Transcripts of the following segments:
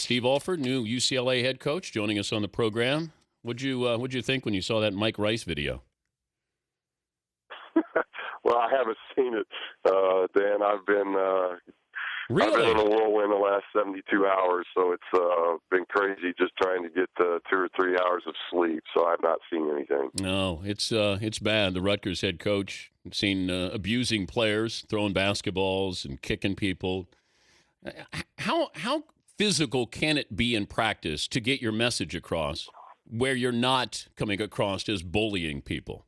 Steve Alford, new UCLA head coach, joining us on the program. What'd you think when you saw that Mike Rice video? Well, I haven't seen it, Dan. I've been Really? in a whirlwind the last 72 hours, so it's been crazy just trying to get 2 or 3 hours of sleep. So I've not seen anything. No, it's bad. The Rutgers head coach seen abusing players, throwing basketballs and kicking people. How physical can it be in practice to get your message across, where you're not coming across as bullying people?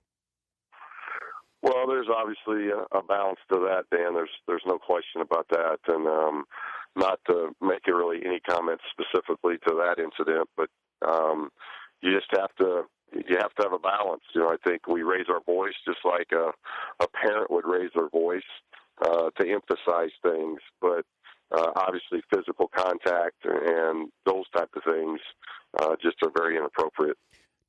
Well, there's obviously a balance to that, Dan. There's no question about that, and not to make it really any comments specifically to that incident, but you just have to have a balance. You know, I think we raise our voice just like a parent would raise their voice to emphasize things, but obviously physical contact and those type of things just are very inappropriate.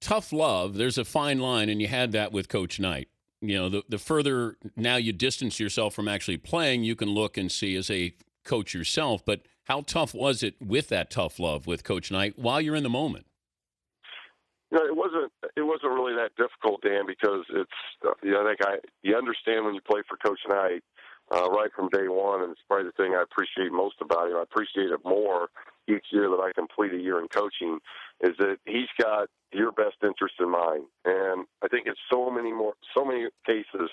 Tough love. There's a fine line, and you had that with Coach Knight. You know, the further now you distance yourself from actually playing, you can look and see as a coach yourself. But how tough was it with that tough love with Coach Knight while you're in the moment? You know, it wasn't really that difficult, Dan, because it's I think you understand when you play for Coach Knight right from day one, and it's probably the thing I appreciate most about him. I appreciate it more each year that I complete a year in coaching, is that he's got your best interest in mind. And I think in so many cases,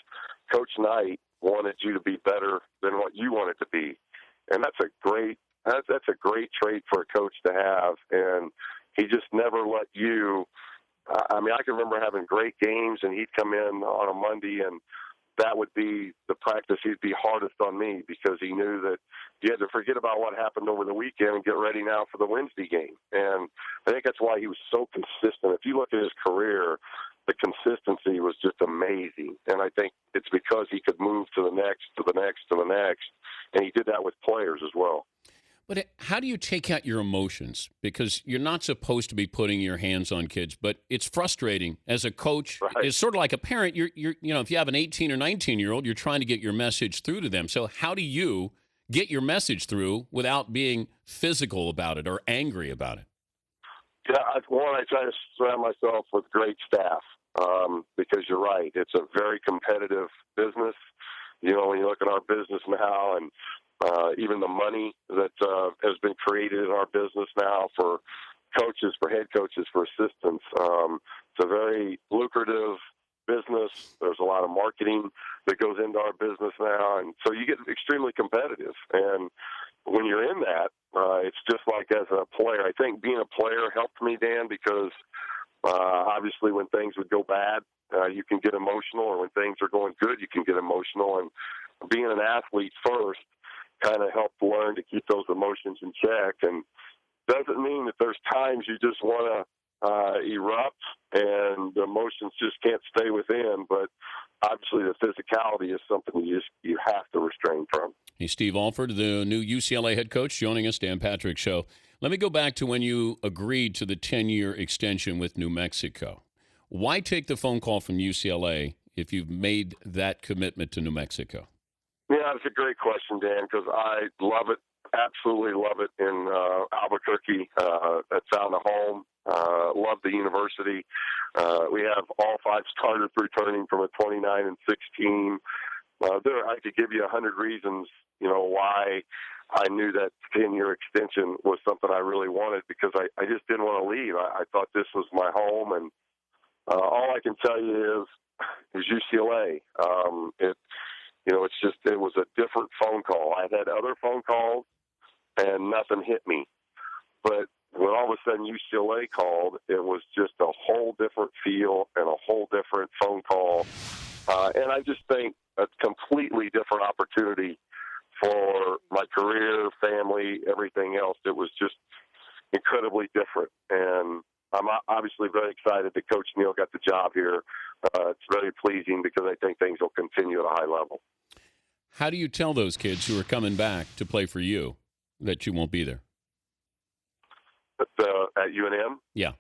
Coach Knight wanted you to be better than what you wanted to be. And that's a great trait for a coach to have. And he just never let you, I mean, I can remember having great games, and he'd come in on a Monday, and that would be the practice he'd be hardest on me, because he knew that you had to forget about what happened over the weekend and get ready now for the Wednesday game. And I think that's why he was so consistent. If you look at his career, the consistency was just amazing. And I think it's because he could move to the next, to the next, to the next. And he did that with players as well. But how do you take out your emotions? Because you're not supposed to be putting your hands on kids, but it's frustrating as a coach. Right. It's sort of like a parent. You're if you have an 18 or 19-year-old, you're trying to get your message through to them. So how do you get your message through without being physical about it or angry about it? Yeah, I try to surround myself with great staff, because you're right. It's a very competitive business. You know, when you look at our business now, and even the money that has been created in our business now for coaches, for head coaches, for assistants. It's a very lucrative business. There's a lot of marketing that goes into our business now, and so you get extremely competitive. And when you're in that, it's just like as a player. I think being a player helped me, Dan, because obviously when things would go bad, you can get emotional, or when things are going good, you can get emotional. And being an athlete first kind of helped learn to keep those emotions in check. And doesn't mean that there's times you just want to erupt and the emotions just can't stay within, but obviously the physicality is something you have to restrain from. Hey, Steve Alford, the new UCLA head coach, joining us, Dan Patrick Show. Let me go back to when you agreed to the 10-year extension with New Mexico. Why take the phone call from UCLA if you've made that commitment to New Mexico? Yeah, it's a great question, Dan, because I love it, absolutely love it in Albuquerque. It's found a home. Love the university. We have all 5 starters returning from a 29 and 16. I could give you 100 reasons, why I knew that 10-year extension was something I really wanted, because I just didn't want to leave. I thought this was my home, and all I can tell you is UCLA. It was a different phone call. I had other phone calls, and nothing hit me. But when all of a sudden UCLA called, it was just a whole different feel and a whole different phone call. And I just think a completely different opportunity for my career, family, everything else. It was just incredibly different. And I'm obviously very excited that Coach Neal got the job here. It's very pleasing, because I think things will continue at a high level. How do you tell those kids who are coming back to play for you that you won't be there? At UNM? Yeah.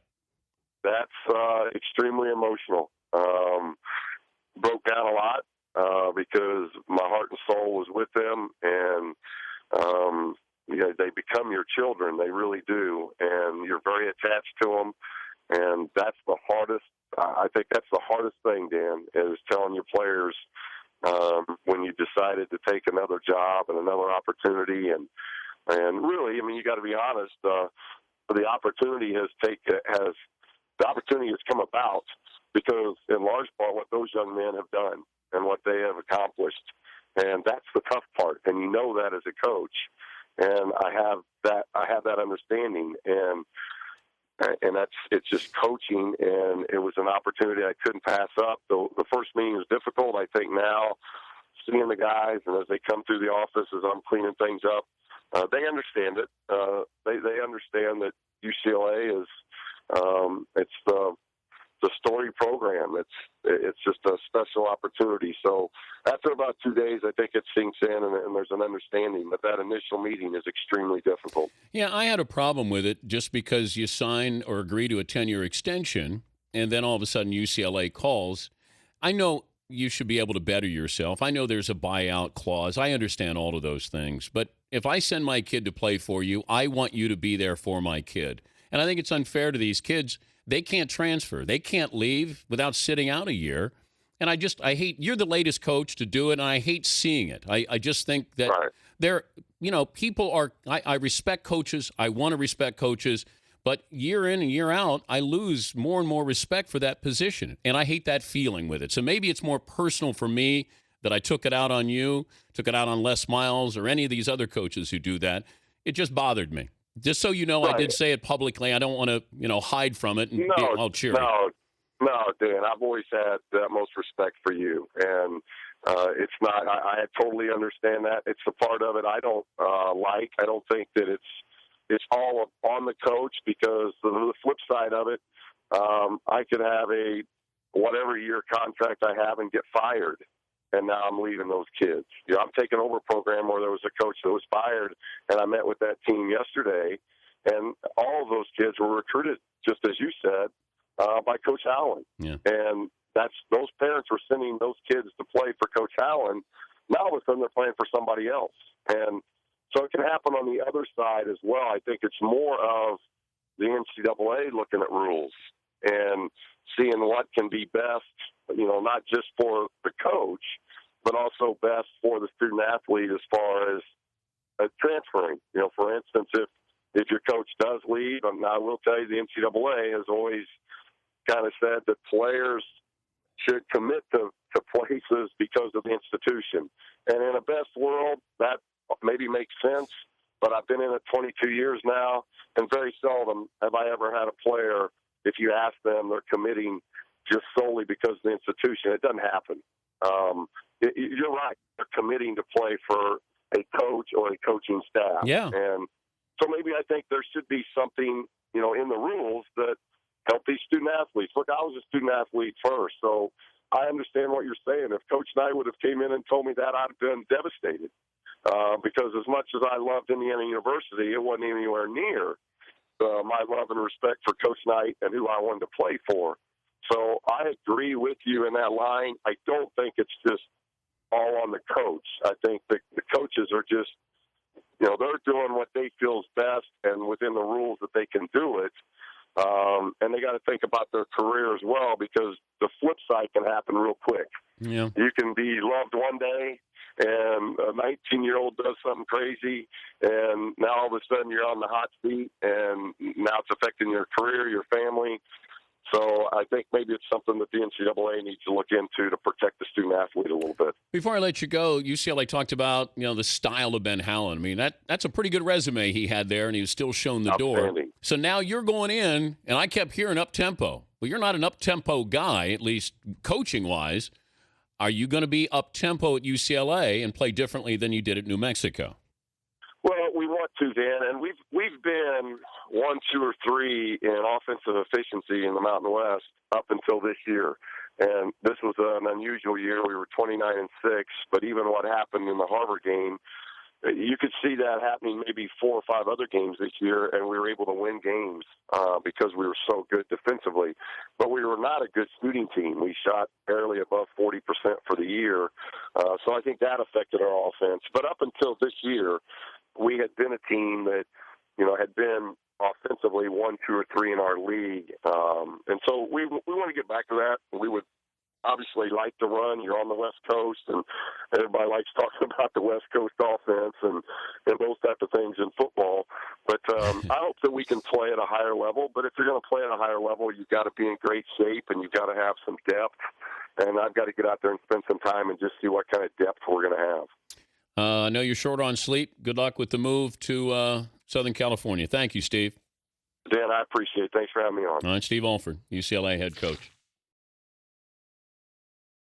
That's extremely emotional. Broke down a lot because my heart and soul was with them, and they become your children. They really do, and you're very attached to them. And that's the hardest. I think that's the hardest thing, Dan, is telling your players when you decided to take another job and another opportunity, and really, I mean, you got to be honest. The opportunity has come about because, in large part, what those young men have done and what they have accomplished, and that's the tough part. And you know that as a coach, and I have that understanding, and it's just coaching, and it was an opportunity I couldn't pass up. The first meeting was difficult. I think now, seeing the guys, and as they come through the office, as I'm cleaning things up, they understand it. They understand that UCLA is it's the story program. It's just a special opportunity. So after about 2 days, I think it sinks in, and there's an understanding. But that initial meeting is extremely difficult. Yeah, I had a problem with it just because you sign or agree to a 10-year extension, and then all of a sudden UCLA calls. I know you should be able to better yourself. I know there's a buyout clause. I understand all of those things. But if I send my kid to play for you, I want you to be there for my kid. And I think it's unfair to these kids. They can't transfer. They can't leave without sitting out a year. And I hate, you're the latest coach to do it, and I hate seeing it. I just think that people are, I respect coaches. I want to respect coaches. But year in and year out, I lose more and more respect for that position. And I hate that feeling with it. So maybe it's more personal for me that I took it out on you, took it out on Les Miles or any of these other coaches who do that. It just bothered me. Just so you know, right. I did say it publicly. I don't want to, hide from it and be all cheery. No, Dan, I've always had the utmost respect for you. And it's not, I totally understand that. It's a part of it I don't like. I don't think that it's all on the coach, because the flip side of it, I could have a whatever year contract I have and get fired. And now I'm leaving those kids. I'm taking over a program where there was a coach that was fired, and I met with that team yesterday, and all of those kids were recruited, just as you said, by Coach Allen. Yeah. And those parents were sending those kids to play for Coach Allen. Now all of a sudden they're playing for somebody else. And so it can happen on the other side as well. I think it's more of the NCAA looking at rules and seeing what can be best, not just for the coach, but also best for the student athlete as far as transferring. For instance, if your coach does leave, and I will tell you, the NCAA has always kind of said that players should commit to places because of the institution. And in a best world, that maybe makes sense, but I've been in it 22 years now, and very seldom have I ever had a player, if you ask them, they're committing just solely because of the institution. It doesn't happen. You're right. They're committing to play for a coach or a coaching staff. Yeah. And so maybe I think there should be something, in the rules that help these student athletes. Look, I was a student athlete first, so I understand what you're saying. If Coach Knight would have came in and told me that, I'd have been devastated. Because as much as I loved Indiana University, it wasn't anywhere near my love and respect for Coach Knight and who I wanted to play for. So I agree with you in that line. I don't think it's just all on the coach. I think the coaches are just, they're doing what they feel is best and within the rules that they can do it. And they got to think about their career as well, because the flip side can happen real quick. Yeah. You can be loved one day, and a 19-year-old does something crazy, and now all of a sudden you're on the hot seat, and now it's affecting your career, your family. So I think maybe it's something that the NCAA needs to look into to protect the student athlete a little bit. Before I let you go, UCLA talked about the style of Ben Howland. I mean, that's a pretty good resume he had there, and he was still shown the door. So now you're going in, and I kept hearing up-tempo. Well, you're not an up-tempo guy, at least coaching-wise. Are you going to be up-tempo at UCLA and play differently than you did at New Mexico? Well, we want to, Dan, and we've been 1, 2, or 3 in offensive efficiency in the Mountain West up until this year. And this was an unusual year. We were 29-6, but even what happened in the Harvard game, you could see that happening maybe 4 or 5 other games this year, and we were able to win games because we were so good defensively. But we were not a good shooting team. We shot barely above 40% for the year. So I think that affected our offense. But up until this year, we had been a team that, had been offensively 1, 2, or 3 in our league. And so we want to get back to that. We would obviously like to run. You're on the West Coast, and everybody likes talking about the West Coast offense and those type of things in football. But I hope that we can play at a higher level. But if you're going to play at a higher level, you've got to be in great shape, and you've got to have some depth. And I've got to get out there and spend some time and just see what kind of depth we're going to have. I know you're short on sleep. Good luck with the move to Southern California. Thank you, Steve. Dan, I appreciate it. Thanks for having me on. All right, Steve Alford, UCLA head coach.